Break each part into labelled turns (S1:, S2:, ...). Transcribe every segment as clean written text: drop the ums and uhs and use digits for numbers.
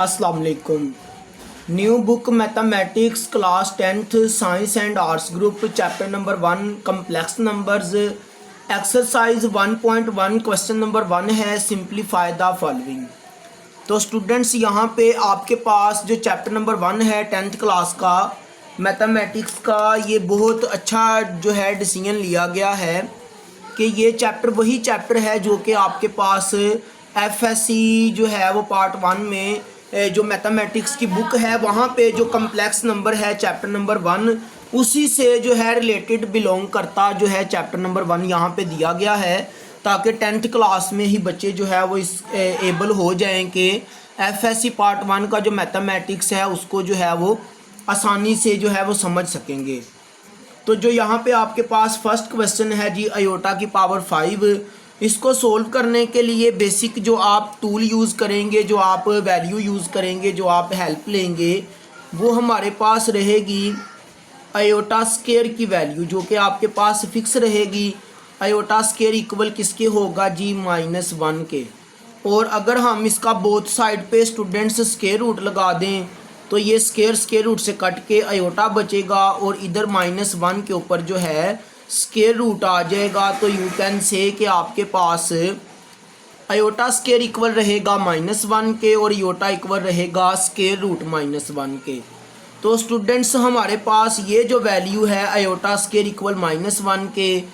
S1: अस्सलाम वालेकुम। New book mathematics class 10th science and arts group chapter number 1 complex numbers exercise 1.1 question number 1 है simplify the following. तो students यहाँ पे आपके पास जो चैप्टर नंबर 1 है 10th क्लास का मैथमेटिक्स का, ये बहुत अच्छा जो है डिसीजन लिया गया है कि ये चैप्टर वही चैप्टर है जो कि आपके पास एफएससी जो है वो पार्ट 1 में जो मैथमेटिक्स की बुक है वहाँ पे जो कम्प्लेक्स नंबर है चैप्टर नंबर 1 उसी से जो है रिलेटेड बिलोंग करता जो है चैप्टर नंबर 1 यहाँ पे दिया गया है, ताकि 10th क्लास में ही बच्चे जो है वो इस एबल हो जाएं कि एफएससी पार्ट 1 का जो मैथमेटिक्स है उसको जो है वो आसानी से जो है वो समझ सकेंगे। तो जो यहाँ पे आपके पास फर्स्ट क्वेश्चन है जी आयोटा की पावर 5, इसको सोल्व करने के लिए बेसिक जो आप टूल यूज़ करेंगे, जो आप वैल्यू यूज़ करेंगे, जो आप हेल्प लेंगे वो हमारे पास रहेगी आयोटा स्केयर की वैल्यू, जो कि आपके पास फिक्स रहेगी। आयोटा स्केयर इक्वल किसके होगा जी -1 के। और अगर हम इसका बोथ साइड पे स्टूडेंट्स स्केयर रूट लगा दें तो ये स्केयर रूट से कट के आयोटा बचेगा और इधर -1 के ऊपर जो है स्केयर रूट आ जाएगा। तो यू कैन से कि आपके पास आयोटा स्केयर इक्वल रहेगा -1 के और आयोटा इक्वल रहेगा स्केयर रूट -1 के। तो स्टूडेंट्स हमारे पास ये जो वैल्यू है आयोटा स्केयर इक्वल -1 के,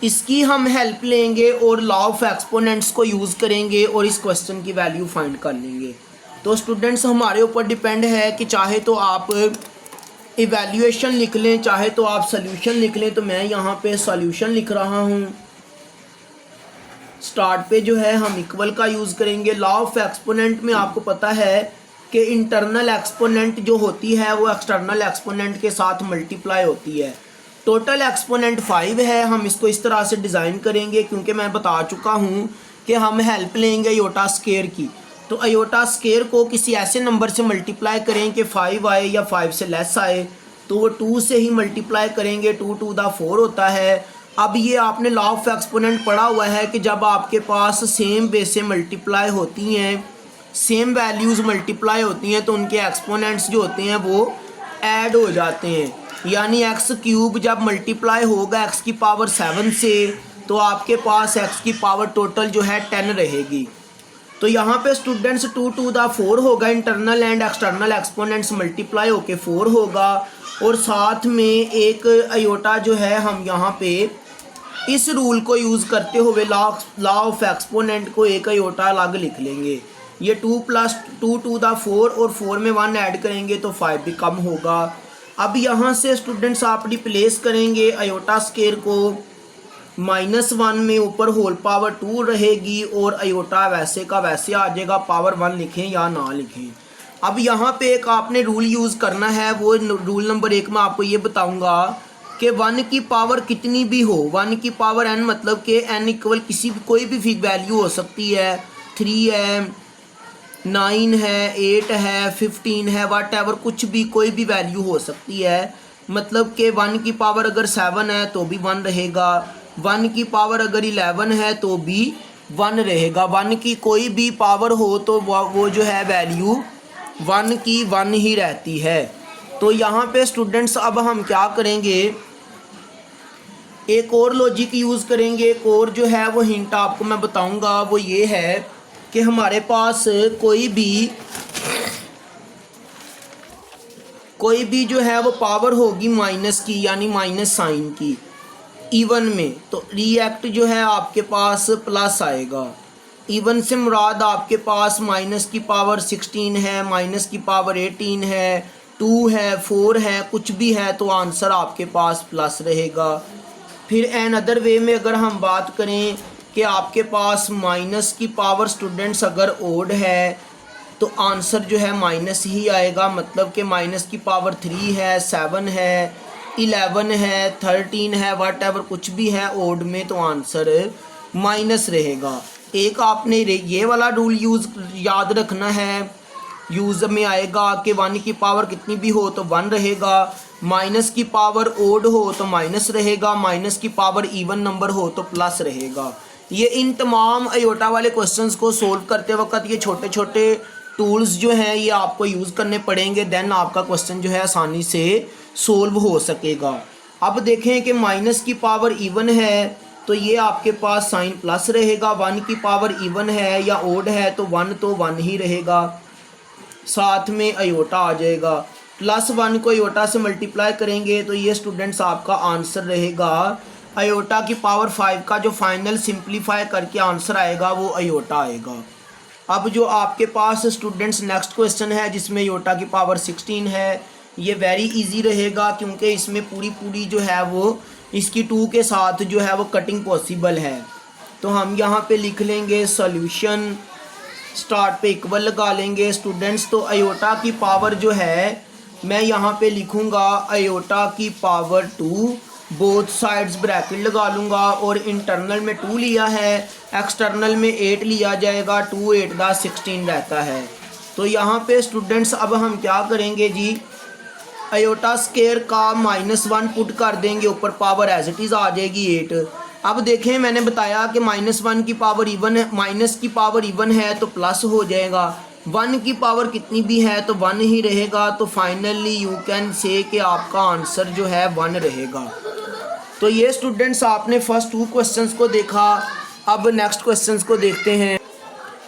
S1: इसकी हम हेल्प लेंगे और लॉ ऑफ एक्सपोनेंट्स को यूज़ करेंगे और इस क्वेश्चन की वैल्यू फाइंड कर लेंगे। तो स्टूडेंट्स हमारे ऊपर डिपेंड है कि चाहे तो आप इवैल्यूएशन लिख लें, चाहे तो आप सॉल्यूशन लिख लें। तो मैं यहाँ पे सॉल्यूशन लिख रहा हूँ। स्टार्ट पे जो है हम इक्वल का यूज़ करेंगे। लॉ ऑफ एक्सपोनेंट में आपको पता है कि इंटरनल एक्सपोनेंट जो होती है वो एक्सटर्नल एक्सपोनेंट के साथ मल्टीप्लाई होती है। टोटल एक्सपोनेंट 5 है, हम इसको इस तरह से डिज़ाइन करेंगे क्योंकि मैं बता चुका हूँ कि हम हेल्प लेंगे आयोटा स्केयर की। तो आयोटा स्केयर को किसी ऐसे नंबर से मल्टीप्लाई करें कि 5 आए या 5 से लेस आए, तो वो 2 से ही मल्टीप्लाई करेंगे। 2 टू द 4 होता है। अब ये आपने लॉ ऑफ एक्सपोनेंट पढ़ा हुआ है कि जब आपके पास सेम बेस से मल्टीप्लाई होती हैं, सेम वैल्यूज़ मल्टीप्लाई होती हैं, तो उनके एक्सपोनेंट्स जो होते हैं वो ऐड हो जाते हैं। यानी एक्स क्यूब जब मल्टीप्लाई होगा एक्स की पावर 7 से, तो आपके पास एक्स की पावर टोटल जो है 10 रहेगी। तो यहाँ पे स्टूडेंट्स 2 टू द 4 होगा, internal and external exponents multiply होके 4 होगा। और साथ में एक आयोटा जो है हम यहाँ पे इस रूल को यूज़ करते हुए लॉ ऑफ एक्सपोनेंट को एक आयोटा अलग लिख लेंगे। ये 2 + 2 टू द 4 और 4 में 1 ऐड करेंगे तो 5 भी कम होगा। अब यहाँ से स्टूडेंट्स आप रिप्लेस करेंगे आयोटा स्केयर को -1 में, ऊपर होल पावर 2 रहेगी और आयोटा वैसे का वैसे आ जाएगा, पावर 1 लिखें या ना लिखें। अब यहाँ पे एक आपने रूल यूज़ करना है। वो रूल नंबर 1 में आपको ये बताऊंगा कि 1 की पावर कितनी भी हो, 1 की पावर n मतलब कि n इक्वल किसी भी कोई भी वैल्यू हो सकती है, 3 है, 9 है, 8 है, 15 है, वट एवर, कुछ भी कोई भी वैल्यू हो सकती है। मतलब कि 1 की पावर अगर 7 है तो भी 1 रहेगा, 1 की पावर अगर 11 है तो भी 1 रहेगा। 1 की कोई भी पावर हो तो वो जो है वैल्यू 1 की 1 ही रहती है। तो यहाँ पे स्टूडेंट्स अब हम क्या करेंगे, एक और लॉजिक यूज़ करेंगे। एक और जो है वो हिंट आपको मैं बताऊंगा, वो ये है कि हमारे पास कोई भी जो है वो पावर होगी माइनस की, यानी माइनस साइन की इवन में, तो रिएक्ट जो है आपके पास प्लस आएगा। इवन से मुराद आपके पास माइनस की पावर 16 है, माइनस की पावर 18 है, 2 है, 4 है, कुछ भी है, तो आंसर आपके पास प्लस रहेगा। फिर एन अदर वे में अगर हम बात करें कि आपके पास माइनस की पावर स्टूडेंट्स अगर ओड है तो आंसर जो है माइनस ही आएगा। मतलब कि माइनस की पावर 3 है, 7 है, 11 है, 13 है, वट एवर कुछ भी है ओड में, तो आंसर माइनस रहेगा। एक आपने ये वाला रूल याद रखना है, यूज़ में आएगा कि 1 की पावर कितनी भी हो तो 1 रहेगा, माइनस की पावर ओड हो तो माइनस रहेगा, माइनस की पावर इवन नंबर हो तो प्लस रहेगा। ये इन तमाम आयोटा वाले क्वेश्चंस को सोल्व करते वक्त ये छोटे छोटे टूल्स जो हैं ये आपको यूज़ करने पड़ेंगे, देन आपका क्वेश्चन जो है आसानी से सोल्व हो सकेगा। अब देखें कि माइनस की पावर इवन है तो ये आपके पास साइन प्लस रहेगा, 1 की पावर इवन है या ओड है तो 1 ही रहेगा, साथ में अयोटा आ जाएगा। +1 को अयोटा से मल्टीप्लाई करेंगे तो ये स्टूडेंट्स आपका आंसर रहेगा अयोटा की पावर 5 का जो फाइनल सिंप्लीफाई करके आंसर आएगा वो अयोटा आएगा। अब जो आपके पास स्टूडेंट्स नेक्स्ट क्वेश्चन है जिसमें अयोटा की पावर 16 है, ये वेरी इजी रहेगा क्योंकि इसमें पूरी जो है वो इसकी 2 के साथ जो है वो कटिंग पॉसिबल है। तो हम यहाँ पे लिख लेंगे सॉल्यूशन, स्टार्ट पे इक्वल लगा लेंगे स्टूडेंट्स। तो अयोटा की पावर जो है मैं यहाँ पे लिखूँगा अयोटा की पावर 2, बोथ साइड्स ब्रैकेट लगा लूँगा और इंटरनल में 2 लिया है, एक्सटर्नल में 8 लिया जाएगा, 2 8 दा 16 रहता है। तो यहाँ पे स्टूडेंट्स अब हम क्या करेंगे जी, अयोटा स्केयर का -1 पुट कर देंगे, ऊपर पावर एज इट इज़ आ जाएगी 8। अब देखें मैंने बताया कि -1 की पावर इवन है, माइनस की पावर इवन है तो प्लस हो जाएगा, 1 की पावर कितनी भी है तो 1 ही रहेगा। तो फाइनली यू कैन से कि आपका आंसर जो है 1 रहेगा। तो ये स्टूडेंट्स आपने फर्स्ट 2 क्वेश्चंस को देखा। अब नेक्स्ट क्वेश्चंस को देखते हैं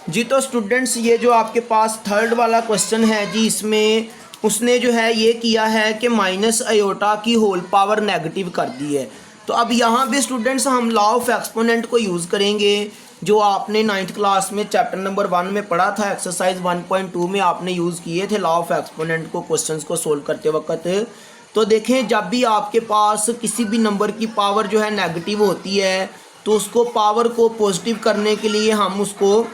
S1: जी। तो स्टूडेंट्स ये जो आपके पास थर्ड वाला क्वेश्चन है जी, इसमें उसने जो है ये किया है कि माइनस अयोटा की होल पावर नेगेटिव कर दी है। तो अब यहाँ पे स्टूडेंट्स हम लॉ ऑफ एक्सपोनेंट को यूज़ करेंगे जो आपने 9th क्लास में चैप्टर नंबर 1 में पढ़ा था, एक्सरसाइज 1.2 में आपने यूज़ किए थे लॉ ऑफ एक्सपोनेंट को क्वेश्चंस को सोल्व करते वक्त। तो देखें जब भी आपके पास किसी भी नंबर की पावर जो है नेगेटिव होती है तो उसको पावर को पॉजिटिव करने के लिए हम उसको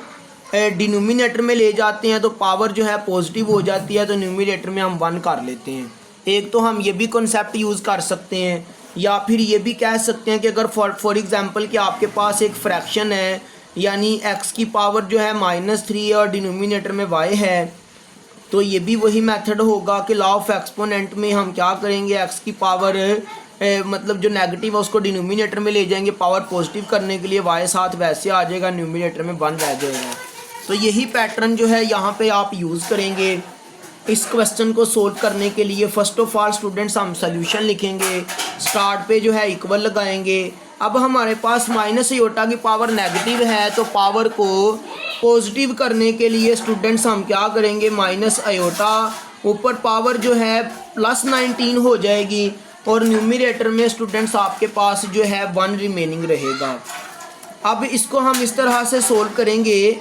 S1: डिनोमिनेटर में ले जाते हैं, तो पावर जो है पॉजिटिव हो जाती है, तो न्यूमिनेटर में हम 1 कर लेते हैं। एक तो हम ये भी कॉन्सेप्ट यूज़ कर सकते हैं, या फिर ये भी कह सकते हैं कि अगर फॉर एग्जांपल कि आपके पास एक फ्रैक्शन है यानी x की पावर जो है -3 और डिनोमिनेटर में y है, तो ये भी वही मेथड होगा कि लॉ ऑफ एक्सपोनेंट में हम क्या करेंगे, x की पावर मतलब जो नेगेटिव है उसको डिनोमिनेटर में ले जाएंगे, पावर पॉजिटिव करने के लिए y साथ वैसे आ जाएगा, न्यूमिनेटर में 1 रह जाएगा। तो यही पैटर्न जो है यहाँ पे आप यूज़ करेंगे इस क्वेश्चन को सोल्व करने के लिए। फर्स्ट ऑफ ऑल स्टूडेंट्स हम सोल्यूशन लिखेंगे, स्टार्ट पे जो है इक्वल लगाएंगे। अब हमारे पास माइनस अयोटा की पावर नेगेटिव है तो पावर को पॉजिटिव करने के लिए स्टूडेंट्स हम क्या करेंगे, माइनस अयोटा, ऊपर पावर जो है +19 हो जाएगी और न्यूमिनेटर में स्टूडेंट्स आपके पास जो है 1 रिमेनिंग रहेगा। अब इसको हम इस तरह से सोल्व करेंगे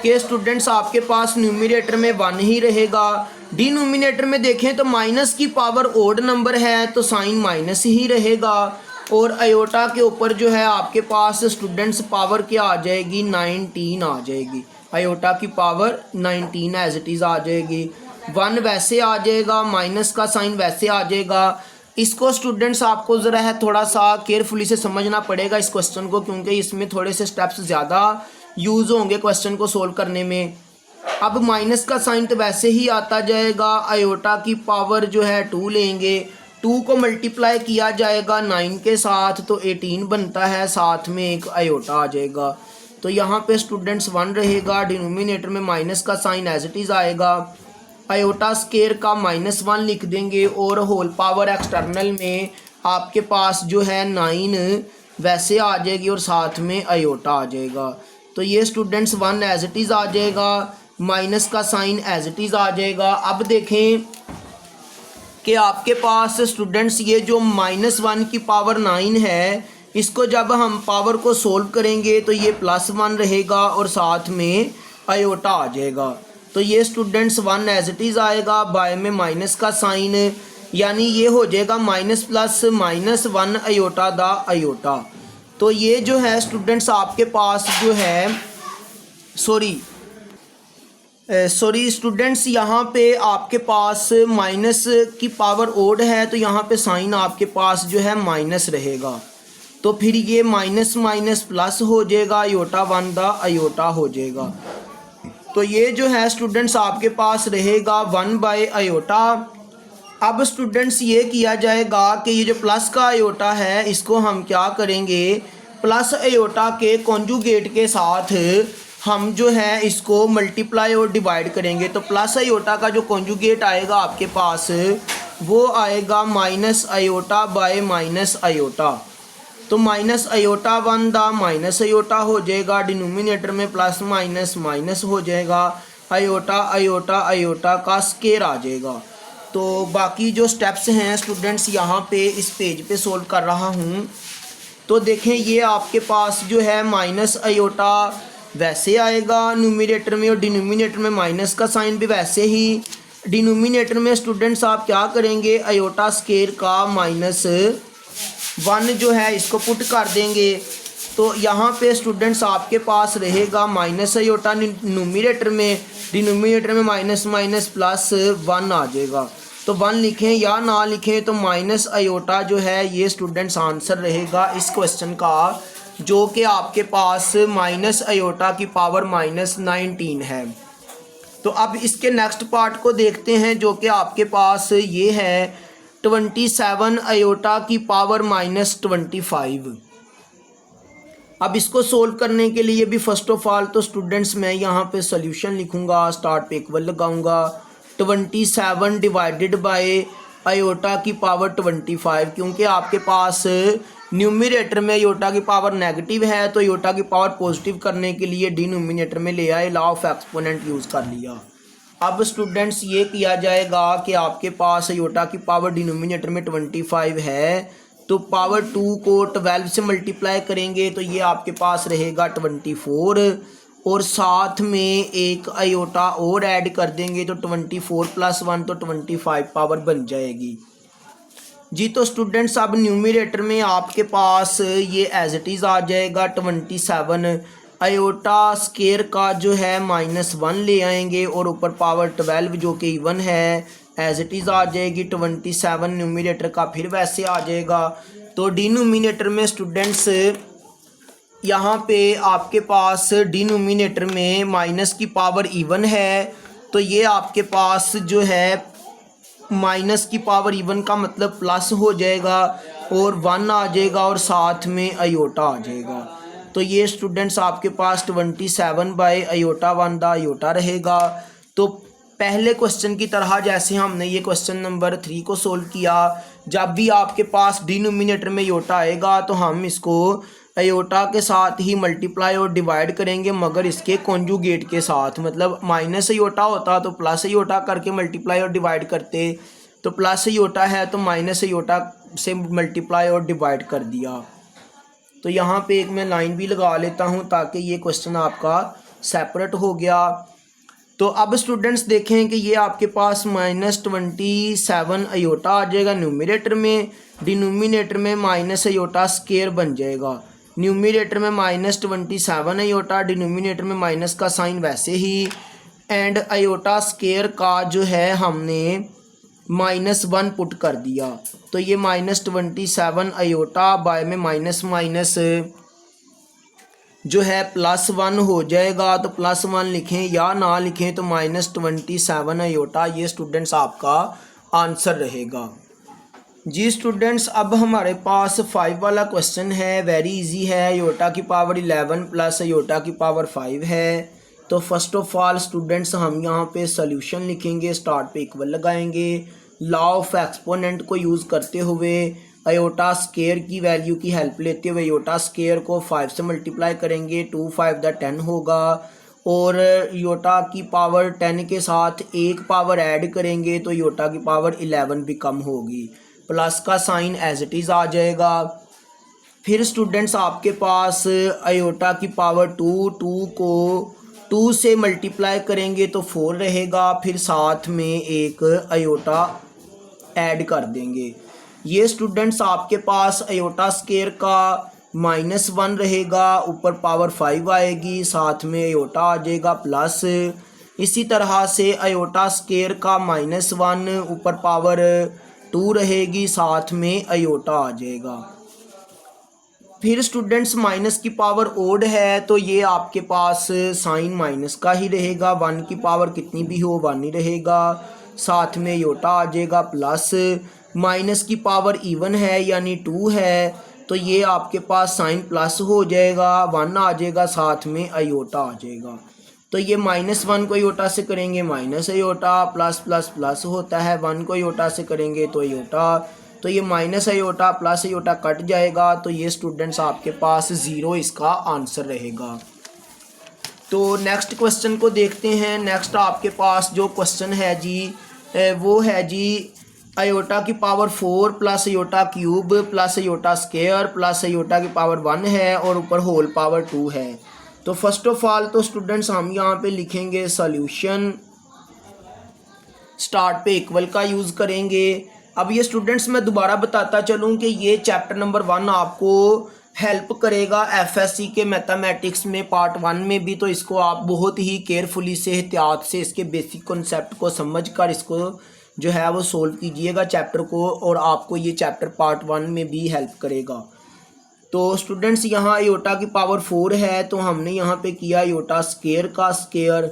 S1: कि स्टूडेंट्स आपके पास न्यूमिनेटर में 1 ही रहेगा, डिनोमिनेटर में देखें तो माइनस की पावर ओड नंबर है तो साइन माइनस ही रहेगा, और अयोटा के ऊपर जो है आपके पास स्टूडेंट्स पावर क्या आ जाएगी, 19 आ जाएगी। अयोटा की पावर 19 एज इट इज़ आ जाएगी, 1 वैसे आ जाएगा, माइनस का साइन वैसे आ जाएगा। इसको स्टूडेंट्स आपको ज़रा है थोड़ा सा केयरफुली से समझना पड़ेगा इस क्वेश्चन को, क्योंकि इसमें थोड़े से स्टेप्स ज़्यादा यूज़ होंगे क्वेश्चन को सोल्व करने में। अब माइनस का साइन तो वैसे ही आता जाएगा, अयोटा की पावर जो है 2 लेंगे, 2 को मल्टीप्लाई किया जाएगा 9 के साथ तो 18 बनता है, साथ में एक अयोटा आ जाएगा। तो यहाँ पे स्टूडेंट्स 1 रहेगा, डिनोमिनेटर में माइनस का साइन एज इट इज़ आएगा, अयोटा स्केयर का -1 लिख देंगे और होल पावर एक्सटर्नल में आपके पास जो है 9 वैसे आ जाएगी और साथ में अयोटा आ जाएगा। तो ये स्टूडेंट्स 1 एज इट इज़ आ जाएगा, माइनस का साइन एज इट इज़ आ जाएगा। अब देखें कि आपके पास स्टूडेंट्स ये जो -1 की पावर 9 है, इसको जब हम पावर को सोल्व करेंगे तो ये +1 रहेगा और साथ में अयोटा आ जाएगा। तो ये स्टूडेंट्स 1 एज इट इज़ आएगा, बाय में माइनस का साइन, यानी ये हो जाएगा माइनस प्लस -1 अयोटा दा अयोटा। तो ये जो है स्टूडेंट्स आपके पास जो है सॉरी स्टूडेंट्स यहाँ पे आपके पास माइनस की पावर ओड है तो यहाँ पे साइन आपके पास जो है माइनस रहेगा, तो फिर ये माइनस माइनस प्लस हो जाएगा, अयोटा 1 दा अयोटा हो जाएगा। तो ये जो है स्टूडेंट्स आपके पास रहेगा 1 बाय अयोटा। अब स्टूडेंट्स ये किया जाएगा कि ये जो प्लस का अयोटा है इसको हम क्या करेंगे, प्लस अयोटा के कॉन्जुगेट के साथ हम जो है इसको मल्टीप्लाई और डिवाइड करेंगे तो प्लस आयोटा का जो कॉन्जुगेट आएगा आपके पास वो आएगा minus iota bye minus iota. तो माइनस आयोटा वन दा माइनस आयोटा हो जाएगा, डिनोमिनेटर में प्लस माइनस माइनस हो जाएगा, आयोटा आयोटा आयोटा का स्केयर आ जाएगा। तो बाकी जो स्टेप्स हैं स्टूडेंट्स यहाँ पे इस पेज पे सोल्व कर रहा हूँ। तो देखें ये आपके पास जो है माइनस आयोटा वैसे आएगा न्यूमिनेटर में और डिनोमिनेटर में माइनस का साइन भी वैसे ही। डिनोमिनेटर में स्टूडेंट्स आप क्या करेंगे, आयोटा स्केयर का माइनस वन जो है इसको पुट कर देंगे। तो यहाँ पे स्टूडेंट्स आपके पास रहेगा माइनस आयोटा न्यूमिनेटर में, डिनोमिनेटर में माइनस माइनस प्लस वन आ जाएगा। तो वन लिखें या ना लिखें तो माइनस आयोटा जो है ये स्टूडेंट्स आंसर रहेगा इस क्वेश्चन का, जो कि आपके पास माइनस आयोटा की पावर -19 है। तो अब इसके नेक्स्ट पार्ट को देखते हैं जो कि आपके पास ये है 27 आयोटा की पावर -25। अब इसको सोल्व करने के लिए भी फर्स्ट ऑफ ऑल तो स्टूडेंट्स मैं यहाँ पे सॉल्यूशन लिखूँगा, स्टार्ट पे इक्वल लगाऊंगा। 27 डिवाइडेड बाय आयोटा की पावर 25, क्योंकि आपके पास न्यूमिनेटर में आयोटा की पावर नेगेटिव है तो आयोटा की पावर पॉजिटिव करने के लिए डिनोमिनेटर में ले आए, लॉ ऑफ एक्सपोनेंट यूज़ कर लिया। अब स्टूडेंट्स ये किया जाएगा कि आपके पास आयोटा की पावर डिनोमिनेटर में 25 है तो पावर 2 को 12 से मल्टीप्लाई करेंगे तो ये आपके पास रहेगा 24 और साथ में एक आयोटा और ऐड कर देंगे तो 24 + 1 तो 25 पावर बन जाएगी जी। तो स्टूडेंट्स अब न्यूमिनेटर में आपके पास ये एज इट इज़ आ जाएगा 27, आयोटा स्केयर का जो है -1 ले आएंगे और ऊपर पावर 12 जो कि इवन है एज इट इज़ आ जाएगी। 27 न्यूमिनेटर का फिर वैसे आ जाएगा। तो डिनोमिनेटर में स्टूडेंट्स यहाँ पे आपके पास डिनोमिनेटर में माइनस की पावर इवन है तो ये आपके पास जो है माइनस की पावर इवन का मतलब प्लस हो जाएगा और 1 आ जाएगा और साथ में आयोटा आ जाएगा। तो ये स्टूडेंट्स आपके पास 27 बाय आयोटा 1 दा आयोटा रहेगा। तो पहले क्वेश्चन की तरह जैसे हमने ये क्वेश्चन नंबर 3 को सोल्व किया, जब भी आपके पास डिनोमिनेटर में आयोटा आएगा तो हम इसको आयोटा के साथ ही मल्टीप्लाई और डिवाइड करेंगे, मगर इसके कॉन्जुगेट के साथ। मतलब माइनस आयोटा होता तो प्लस आयोटा करके मल्टीप्लाई और डिवाइड करते, तो प्लस आयोटा है तो माइनस आयोटा से मल्टीप्लाई और डिवाइड कर दिया। तो यहाँ पे एक मैं लाइन भी लगा लेता हूँ ताकि ये क्वेश्चन आपका सेपरेट हो गया। तो अब स्टूडेंट्स देखें कि ये आपके पास -27 आयोटा आ जाएगा न्यूमिनेटर में, डिनोमिनेटर में माइनस आयोटा स्केयर बन जाएगा। न्यूमिनेटर में -27 आयोटा, डिनोमिनेटर में माइनस का साइन वैसे ही, एंड आयोटा स्केयर का जो है हमने -1 पुट कर दिया। तो ये -27 आयोटा बाय में माइनस माइनस जो है +1 हो जाएगा। तो +1 लिखें या ना लिखें तो -27 आयोटा ये स्टूडेंट्स आपका आंसर रहेगा जी। स्टूडेंट्स अब हमारे पास 5 वाला क्वेश्चन है, वेरी इजी है। आयोटा की पावर 11 प्लस आयोटा की पावर 5 है। तो फर्स्ट ऑफ ऑल स्टूडेंट्स हम यहाँ पे सॉल्यूशन लिखेंगे, स्टार्ट पे इक्वल लगाएंगे, लॉ ऑफ एक्सपोनेंट को यूज़ करते हुए आयोटा स्केयर की वैल्यू की हेल्प लेते हुए आयोटा स्केयर को 5 से मल्टीप्लाई करेंगे, 2 5 दा 10 होगा और आयोटा की पावर 10 के साथ एक पावर ऐड करेंगे तो आयोटा की पावर 11 भी कम होगी, प्लस का साइन एज इट इज़ आ जाएगा। फिर स्टूडेंट्स आपके पास आयोटा की पावर 2 को 2 से मल्टीप्लाई करेंगे तो 4 रहेगा, फिर साथ में एक आयोटा ऐड कर देंगे। ये स्टूडेंट्स आपके पास आयोटा स्केयर का -1 रहेगा, ऊपर पावर 5 आएगी, साथ में आयोटा आ जाएगा प्लस। इसी तरह से आयोटा स्केयर का -1 ऊपर पावर 2 रहेगी, साथ में आयोटा आ जाएगा। फिर स्टूडेंट्स माइनस की पावर ओड है तो ये आपके पास साइन माइनस का ही रहेगा, 1 की पावर कितनी भी हो 1 ही रहेगा, साथ में आयोटा आ जाएगा प्लस। माइनस की पावर इवन है यानी 2 है तो ये आपके पास साइन प्लस हो जाएगा, 1 आ जाएगा, साथ में आयोटा आ जाएगा। तो ये -1 को आयोटा से करेंगे minus iota, plus plus plus होता है, 1 को आयोटा से करेंगे तो आयोटा, तो ये minus iota plus iota cut जाएगा। तो ये स्टूडेंट्स आपके पास 0 इसका आंसर रहेगा। तो नेक्स्ट क्वेश्चन को देखते हैं। नेक्स्ट आपके पास जो क्वेश्चन है जी वो है जी आयोटा की power 4 plus iota cube plus iota square plus iota की पावर 1 है और ऊपर होल पावर 2 है। तो फर्स्ट ऑफ ऑल तो स्टूडेंट्स हम यहाँ पे लिखेंगे सॉल्यूशन, स्टार्ट पे इक्वल का यूज़ करेंगे। अब ये स्टूडेंट्स मैं दोबारा बताता चलूँ कि ये चैप्टर नंबर 1 आपको हेल्प करेगा एफएससी के मैथमेटिक्स में पार्ट 1 में भी। तो इसको आप बहुत ही केयरफुली से, एहतियात से इसके बेसिक कॉन्सेप्ट को समझकर इसको जो है वो सोल्व कीजिएगा चैप्टर को, और आपको ये चैप्टर पार्ट 1 में भी हेल्प करेगा। तो स्टूडेंट्स यहाँ आयोटा की पावर 4 है, तो हमने यहाँ पे किया आयोटा स्क्वायर का स्क्वायर,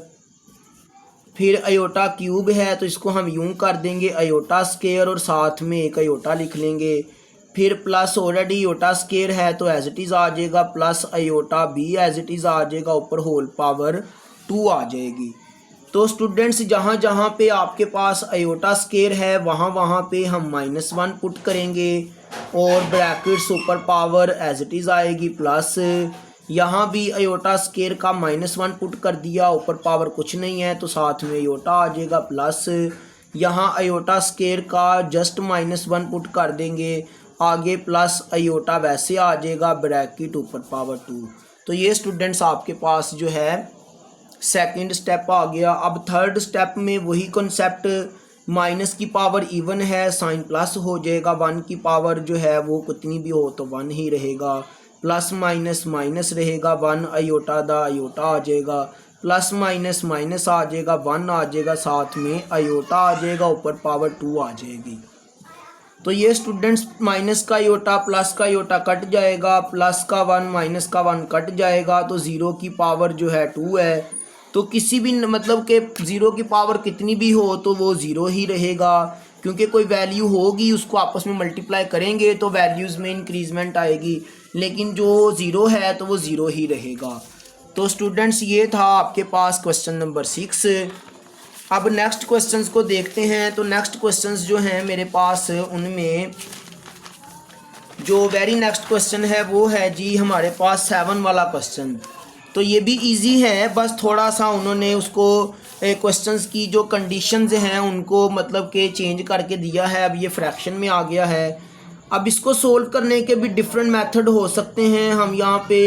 S1: फिर आयोटा क्यूब है तो इसको हम यूं कर देंगे आयोटा स्क्वायर और साथ में एक आयोटा लिख लेंगे, फिर प्लस ऑलरेडी आयोटा स्क्वायर है तो एज इट इज़ आ जाएगा, प्लस आयोटा भी एज इट इज़ आ जाएगा, ऊपर होल पावर 2 आ जाएगी। तो स्टूडेंट्स जहाँ जहाँ पे आपके पास आयोटा स्क्वायर है वहाँ पे हम -1 पुट करेंगे और ब्रैकेट्स ऊपर पावर एज इट इज़ आएगी, प्लस यहाँ भी आयोटा स्क्वायर का -1 पुट कर दिया, ऊपर पावर कुछ नहीं है तो साथ में आयोटा आ जाएगा, प्लस यहाँ आयोटा स्क्वायर का जस्ट -1 पुट कर देंगे, आगे प्लस आयोटा वैसे आ जाएगा, ब्रैकेट ऊपर पावर 2। तो ये स्टूडेंट्स आपके पास जो है सेकंड स्टेप आ गया। अब थर्ड स्टेप में वही कॉन्सेप्ट, माइनस की पावर इवन है, साइन प्लस हो जाएगा, 1 की पावर जो है वो कितनी भी हो तो 1 ही रहेगा, प्लस माइनस माइनस रहेगा, 1 आयोटा दा आयोटा आ जाएगा, प्लस माइनस माइनस आ जाएगा, 1 आ जाएगा, साथ में आयोटा आ जाएगा, ऊपर पावर 2 आ जाएगी। तो ये स्टूडेंट्स माइनस का आयोटा प्लस का आयोटा कट जाएगा, प्लस का 1 माइनस का 1 कट जाएगा, तो 0 की पावर जो है 2 है। तो किसी भी मतलब के 0 की पावर कितनी भी हो तो वो 0 ही रहेगा, क्योंकि कोई वैल्यू होगी उसको आपस में मल्टीप्लाई करेंगे तो वैल्यूज़ में इंक्रीजमेंट आएगी, लेकिन जो 0 है तो वो 0 ही रहेगा। तो स्टूडेंट्स ये था आपके पास क्वेश्चन नंबर 6। अब नेक्स्ट क्वेश्चंस को देखते हैं। तो नेक्स्ट क्वेश्चंस जो हैं मेरे पास, उनमें जो वेरी नेक्स्ट क्वेश्चन है वो है जी हमारे पास 7 वाला क्वेश्चन। तो ये भी इजी है, बस थोड़ा सा उन्होंने उसको क्वेश्चंस की जो कंडीशंस हैं उनको मतलब कि चेंज करके दिया है। अब ये फ्रैक्शन में आ गया है। अब इसको सोल्व करने के भी डिफरेंट मेथड हो सकते हैं। हम यहाँ पे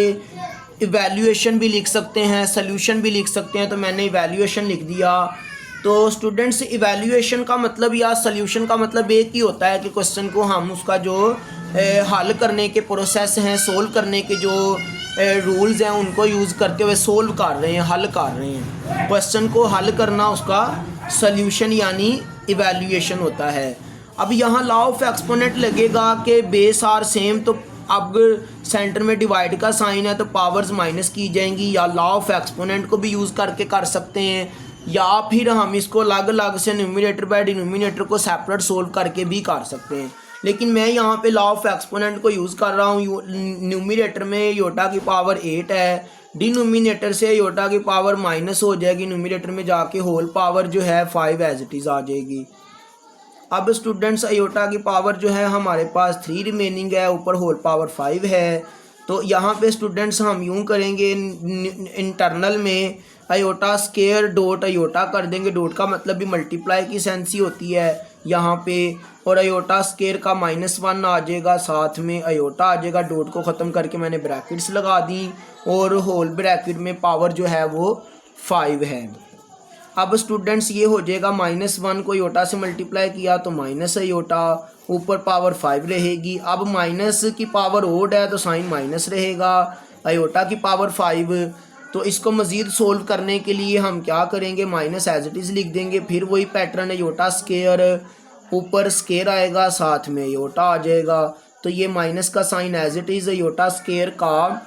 S1: इवैल्यूएशन भी लिख सकते हैं, सॉल्यूशन भी लिख सकते हैं, तो मैंने इवैल्यूएशन लिख दिया। तो स्टूडेंट्स इवैल्यूएशन का मतलब या सॉल्यूशन का मतलब एक ही होता है कि क्वेश्चन को हम उसका जो हल करने के प्रोसेस हैं, सोल्व करने के जो रूल्स हैं उनको यूज़ करते हुए सोल्व कर रहे हैं, हल कर रहे हैं। क्वेश्चन को हल करना उसका सॉल्यूशन यानी इवैल्यूएशन होता है। अब यहाँ लॉ ऑफ एक्सपोनेंट लगेगा कि बेस आर सेम, तो अब सेंटर में डिवाइड का साइन है तो पावर्स माइनस की जाएंगी, या लॉ ऑफ एक्सपोनेंट को भी यूज़ करके कर सकते हैं, या फिर हम इसको अलग अलग से न्यूमिनेटर बाय डिनोमिनेटर को सेपरेट सोल्व करके भी कर सकते हैं। लेकिन मैं यहाँ पे लॉ ऑफ एक्सपोनेंट को यूज़ कर रहा हूँ। न्यूमिनेटर में योटा की पावर 8 है, डिनोमिनेटर से योटा की पावर माइनस हो जाएगी, न्यूमिनेटर में जाके होल पावर जो है 5 एज इट इज़ आ जाएगी। अब स्टूडेंट्स आयोटा की पावर जो है हमारे पास 3 रिमेनिंग है, ऊपर होल पावर 5 है। तो यहाँ पे स्टूडेंट्स हम यूँ करेंगे, इंटरनल में आयोटा स्क्वायर डॉट आयोटा कर देंगे। डॉट का मतलब भी मल्टीप्लाई की सेंस ही होती है यहाँ पे, और आयोटा स्क्वायर का -1 आ जाएगा, साथ में आयोटा आ जाएगा। डॉट को ख़त्म करके मैंने ब्रैकेट्स लगा दी और होल ब्रैकेट में पावर जो है वो 5 है। अब स्टूडेंट्स ये हो जाएगा -1 को आयोटा से मल्टीप्लाई किया तो माइनस आयोटा, ऊपर पावर 5 रहेगी। अब माइनस की पावर ओड है तो साइन माइनस रहेगा, आयोटा की पावर 5। तो इसको मज़ीद सोल्व करने के लिए हम क्या करेंगे, माइनस एज इट इज़ लिख देंगे, फिर वही पैटर्न आयोटा स्क्वायर, ऊपर स्क्वायर आएगा, साथ में आयोटा आ जाएगा। तो ये माइनस का sign as it is iota square का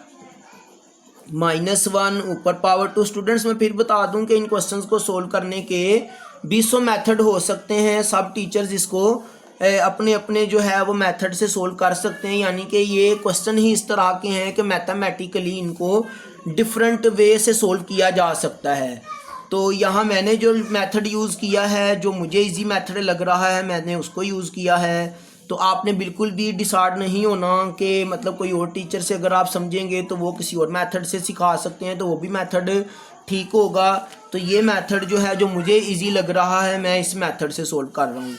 S1: -1 ऊपर पावर 2। स्टूडेंट्स मैं फिर बता दूं कि इन क्वेश्चंस को सोल्व करने के 200 मेथड हो सकते हैं। सब टीचर्स इसको अपने अपने जो है वो मेथड से सोल्व कर सकते हैं, यानी कि ये क्वेश्चन ही इस तरह के हैं कि मैथमेटिकली इनको डिफरेंट वे से सोल्व किया जा सकता है। तो यहाँ मैंने जो मेथड यूज़ किया है, जो मुझे इजी मेथड लग रहा है, मैंने उसको यूज़ किया है। तो आपने बिल्कुल भी डिसाइड नहीं होना कि मतलब कोई और टीचर से अगर आप समझेंगे तो वो किसी और मेथड से सिखा सकते हैं, तो वो भी मेथड ठीक होगा। तो ये मेथड जो है, जो मुझे इजी लग रहा है, मैं इस मेथड से सोल्व कर रहा हूँ।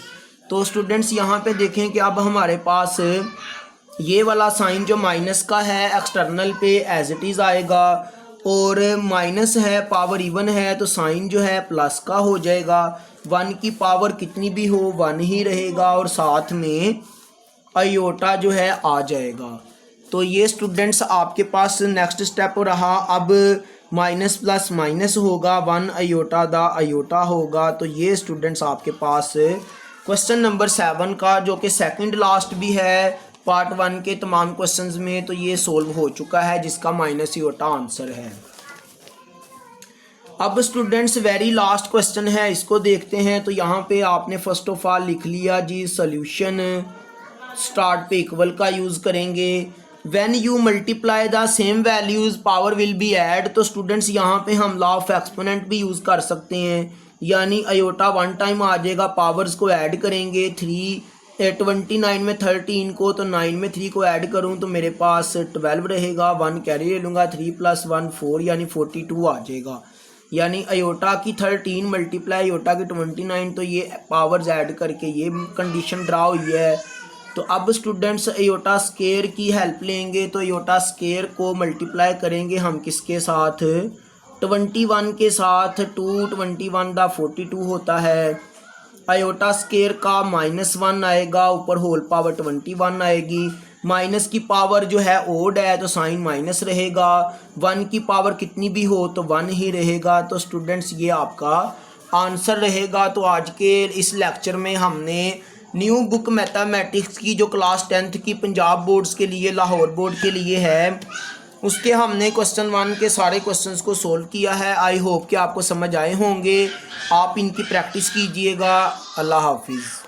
S1: तो स्टूडेंट्स यहाँ पे देखें कि अब हमारे पास ये वाला साइन जो माइनस का है एक्सटर्नल पे एज इट इज़ आएगा, और माइनस है, पावर इवन है, तो साइन जो है प्लस का हो जाएगा। 1 की पावर कितनी भी हो 1 ही रहेगा, और साथ में आयोटा जो है आ जाएगा। तो ये स्टूडेंट्स आपके पास नेक्स्ट स्टेप रहा। अब माइनस प्लस माइनस होगा, 1 आयोटा दा आयोटा होगा। तो ये स्टूडेंट्स आपके पास क्वेश्चन नंबर 7 का, जो कि सेकंड लास्ट भी है पार्ट 1 के तमाम क्वेश्चंस में, तो ये सोल्व हो चुका है, जिसका माइनस आयोटा आंसर है। अब स्टूडेंट्स वेरी लास्ट क्वेश्चन है, इसको देखते हैं। तो यहाँ पे आपने फर्स्ट ऑफ ऑल लिख लिया जी सॉल्यूशन, स्टार्ट पे इक्वल का यूज़ करेंगे। When you multiply the same values power will be add. तो स्टूडेंट्स यहाँ पे हम लॉ ऑफ एक्सपोनेंट भी यूज़ कर सकते हैं, यानी आयोटा 1 टाइम आ जाएगा, पावर्स को ऐड करेंगे। 29 में 13 को, तो 9 में 3 को ऐड करूँ तो मेरे पास 12 रहेगा। 1 कैरी ले लूँगा, 3 + 1 4, यानी 42 आ जाएगा। यानी आयोटा की 13 मल्टीप्लाई आयोटा की 29, तो ये पावर्स ऐड करके ये कंडीशन ड्रा हुई है। तो अब स्टूडेंट्स आयोटा स्केयर की हेल्प लेंगे। तो आयोटा स्केयर को मल्टीप्लाई करेंगे हम किसके साथ, 21 के साथ। 2 21 दा 42 होता है। आयोटा स्केयर का -1 आएगा, ऊपर होल पावर 21 आएगी। माइनस की पावर जो है ओड है, तो साइन माइनस रहेगा। 1 की पावर कितनी भी हो तो 1 ही रहेगा। तो स्टूडेंट्स ये आपका आंसर रहेगा। तो आज के इस लेक्चर में हमने न्यू बुक मैथमेटिक्स की, जो क्लास 10th की पंजाब बोर्ड्स के लिए, लाहौर बोर्ड के लिए है, उसके हमने क्वेश्चन 1 के सारे क्वेश्चंस को सोल्व किया है। आई होप कि आपको समझ आए होंगे। आप इनकी प्रैक्टिस कीजिएगा। अल्लाह हाफिज़।